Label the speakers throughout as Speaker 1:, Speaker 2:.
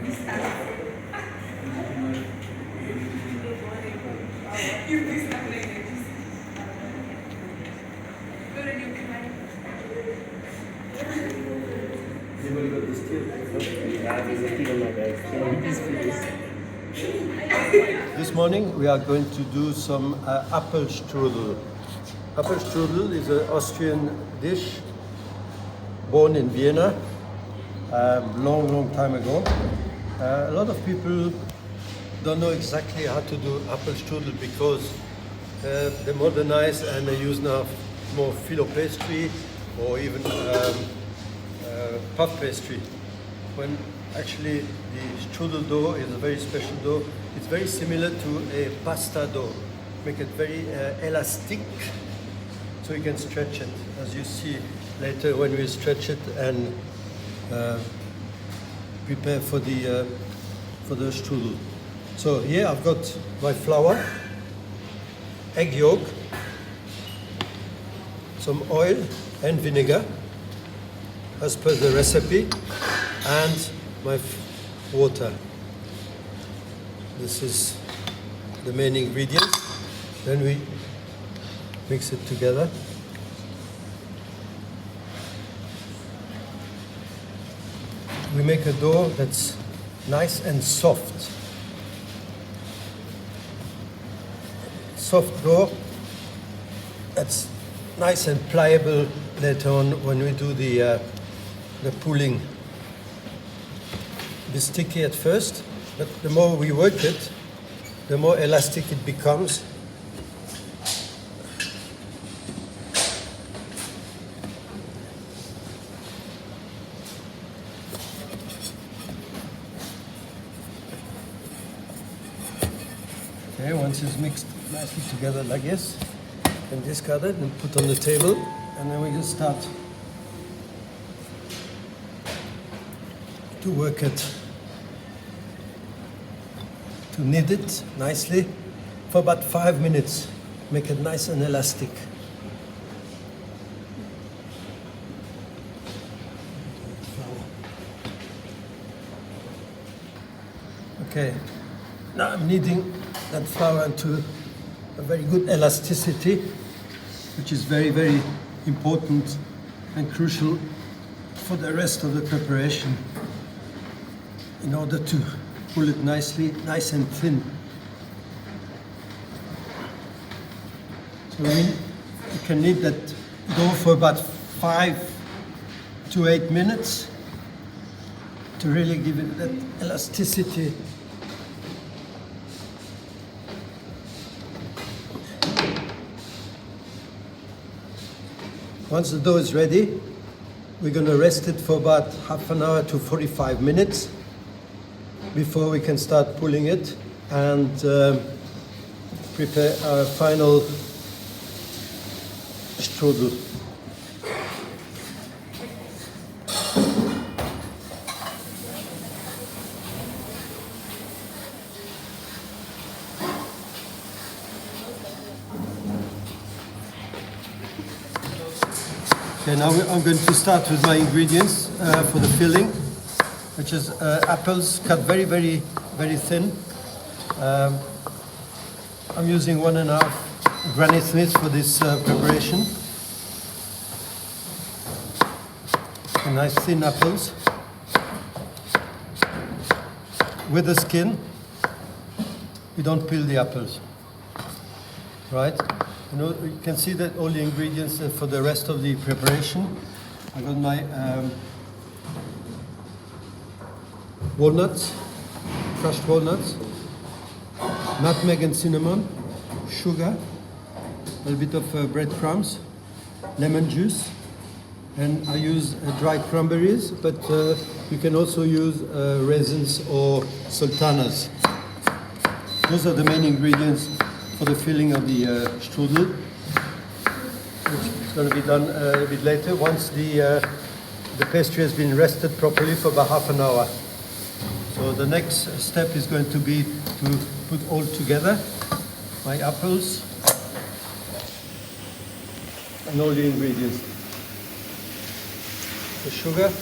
Speaker 1: This morning we are going to do some apple strudel. Apple strudel is an Austrian dish born in Vienna long time ago. A lot of people don't know exactly how to do apple strudel because they modernize and they use now more phyllo pastry or even puff pastry. When actually the strudel dough is a very special dough. It's very similar to a pasta dough. Make it very elastic so you can stretch it, as you see later when we stretch it and prepare for the strudel. So here I've got my flour, egg yolk, some oil and vinegar as per the recipe, and my water. This is the main ingredients. Then we mix it together. We make a dough that's nice and soft. Soft dough that's nice and pliable later on when we do the pulling. It's sticky at first, but the more we work it, the more elastic it becomes. Okay, once it's mixed nicely together like this, and discard it and put on the table, and then we can start to work it, to knead it nicely for about 5 minutes. Make it nice and elastic. Okay, now I'm kneading that flour into a very good elasticity, which is very, very important and crucial for the rest of the preparation in order to pull it nicely, nice and thin. So you can knead that dough for about 5 to 8 minutes to really give it that elasticity. Once the dough is ready, we're going to rest it for about half an hour to 45 minutes before we can start pulling it and prepare our final strudel. Okay, now I'm going to start with my ingredients for the filling, which is apples cut very, very, very thin. I'm using 1.5 Granny Smiths for this preparation. Nice thin apples with the skin. We don't peel the apples, right? You know, you can see that all the ingredients for the rest of the preparation. I got my walnuts, crushed walnuts, nutmeg and cinnamon, sugar, a little bit of breadcrumbs, lemon juice, and I use dried cranberries, but you can also use raisins or sultanas. Those are the main ingredients for the filling of the strudel, which is going to be done a bit later once the pastry has been rested properly for about half an hour. So the next step is going to be to put all together my apples and all the ingredients. The sugar,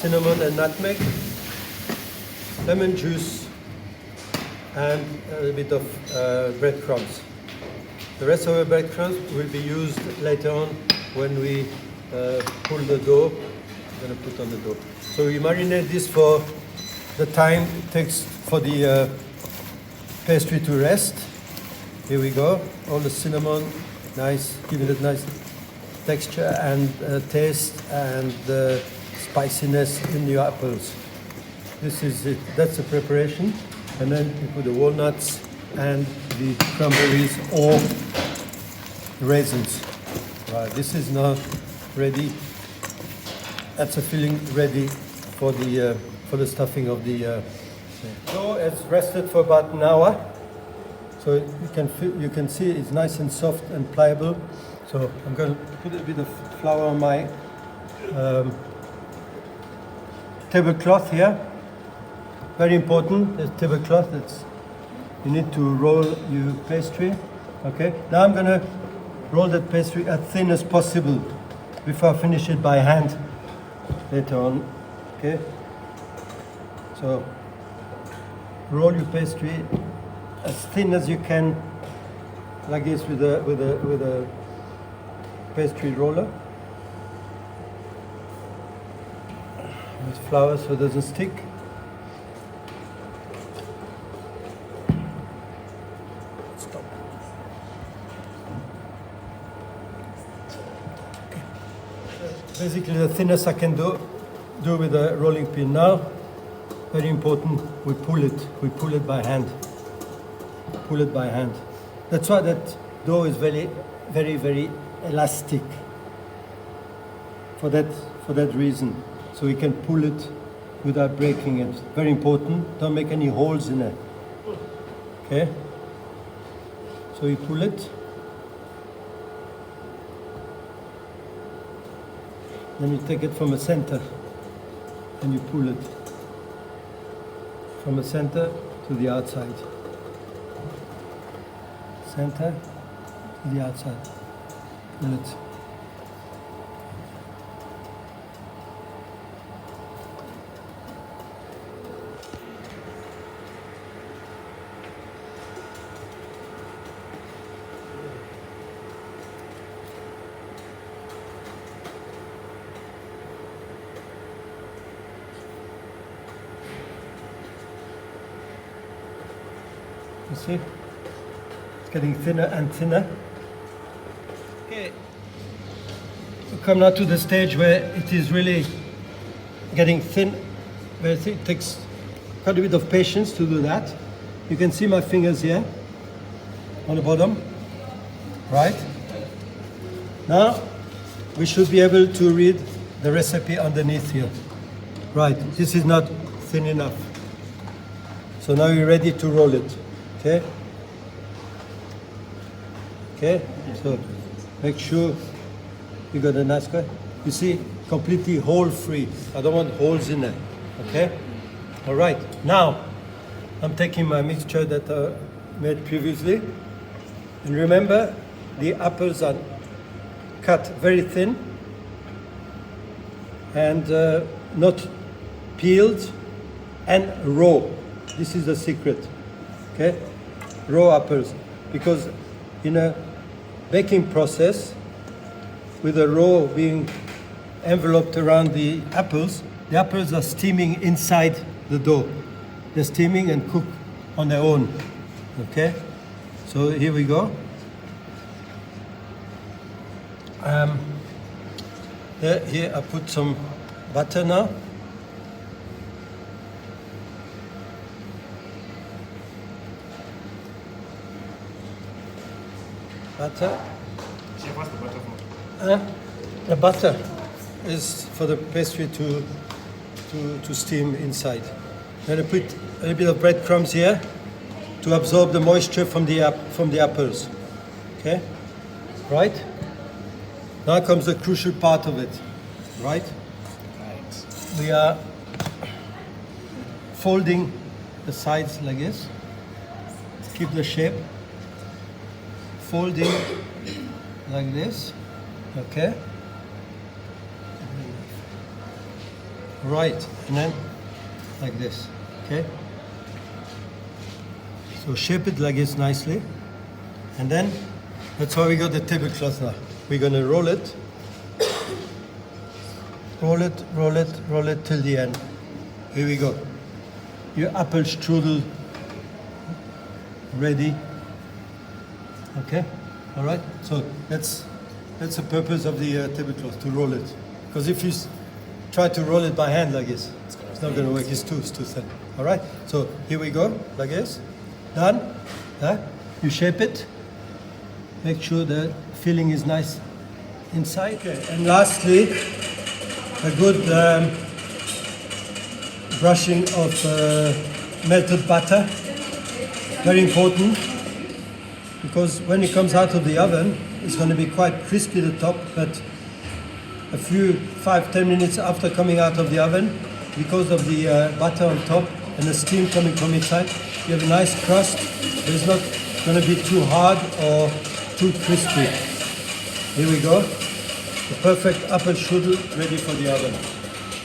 Speaker 1: cinnamon and nutmeg, lemon juice, and a little bit of breadcrumbs. The rest of the breadcrumbs will be used later on when we pull the dough. I'm going to put on the dough. So we marinate this for the time it takes for the pastry to rest. Here we go. All the cinnamon, nice, giving it nice texture and taste and spiciness in your apples. This is it. That's the preparation. And then you put the walnuts and the cranberries or raisins. Right, this is now ready. That's a filling ready for the stuffing of the dough. It's rested for about an hour, so you can see it's nice and soft and pliable. So I'm going to put a bit of flour on my tablecloth here. Very important, the tablecloth. You need to roll your pastry. Okay. Now I'm going to roll that pastry as thin as possible before I finish it by hand later on. Okay. So roll your pastry as thin as you can, like this, with a pastry roller. With flour so it doesn't stick. Stop. Okay. Basically, the thinnest I can do with a rolling pin. Now, very important, we pull it by hand. Pull it by hand. That's why that dough is very, very, very elastic. For that reason. So we can pull it without breaking it. Very important, don't make any holes in it. Okay? So you pull it. Then you take it from the center and you pull it from the center to the outside. Center to the outside. Pull it. You see? It's getting thinner and thinner. Okay. We come now to the stage where it is really getting thin. Where it takes quite a bit of patience to do that. You can see my fingers here on the bottom. Right? Now we should be able to read the recipe underneath here. Right, this is not thin enough. So now you're ready to roll it. Okay? Okay? So make sure you got a nice cut. You see, completely hole free. I don't want holes in it. Okay? All right. Now, I'm taking my mixture that I made previously. And remember, the apples are cut very thin and not peeled and raw. This is the secret. Okay? Raw apples. Because in a baking process, with the raw being enveloped around the apples are steaming inside the dough. They're steaming and cook on their own. Okay? So here we go. Here I put some butter now. Butter. The butter is for the pastry to steam inside. Then I put a little bit of breadcrumbs here to absorb the moisture from the apples. Okay, right? Now comes the crucial part of it, right? Right. We are folding the sides like this. Keep the shape. Folding like this, okay? Right, and then like this, okay? So shape it like this nicely. And then, that's how we got the tablecloth now. We're gonna roll it. Roll it, roll it, roll it till the end. Here we go. Your apple strudel ready. Okay, all right. So that's the purpose of the tablecloth, to roll it. Because if you try to roll it by hand like this, it's not going to work. It's too thin. All right. So here we go, like this. Done. You shape it. Make sure the filling is nice inside. Okay. And lastly, a good brushing of melted butter. Very important, because when it comes out of the oven, it's going to be quite crispy at the top, but a few 5-10 minutes after coming out of the oven, because of the butter on top and the steam coming from inside, you have a nice crust. It's not going to be too hard or too crispy. Here we go. The perfect apple strudel ready for the oven.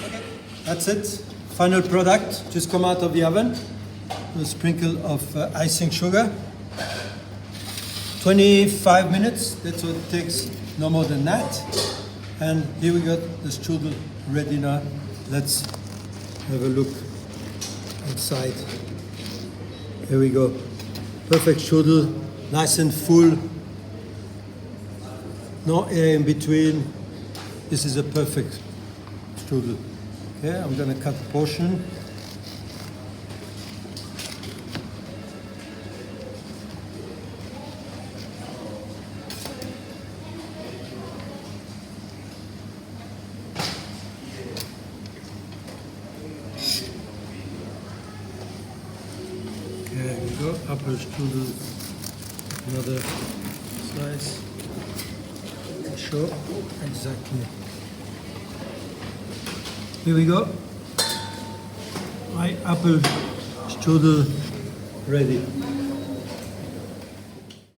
Speaker 1: Okay. That's it. Final product just come out of the oven. A sprinkle of icing sugar. 25 minutes, that's what it takes, no more than that. And here we got the strudel ready now. Let's have a look inside. Here we go. Perfect strudel, nice and full. No air in between. This is a perfect strudel. Okay, I'm gonna cut a portion. There we go, apple strudel, another slice. Sure, exactly. Here we go. My apple strudel ready.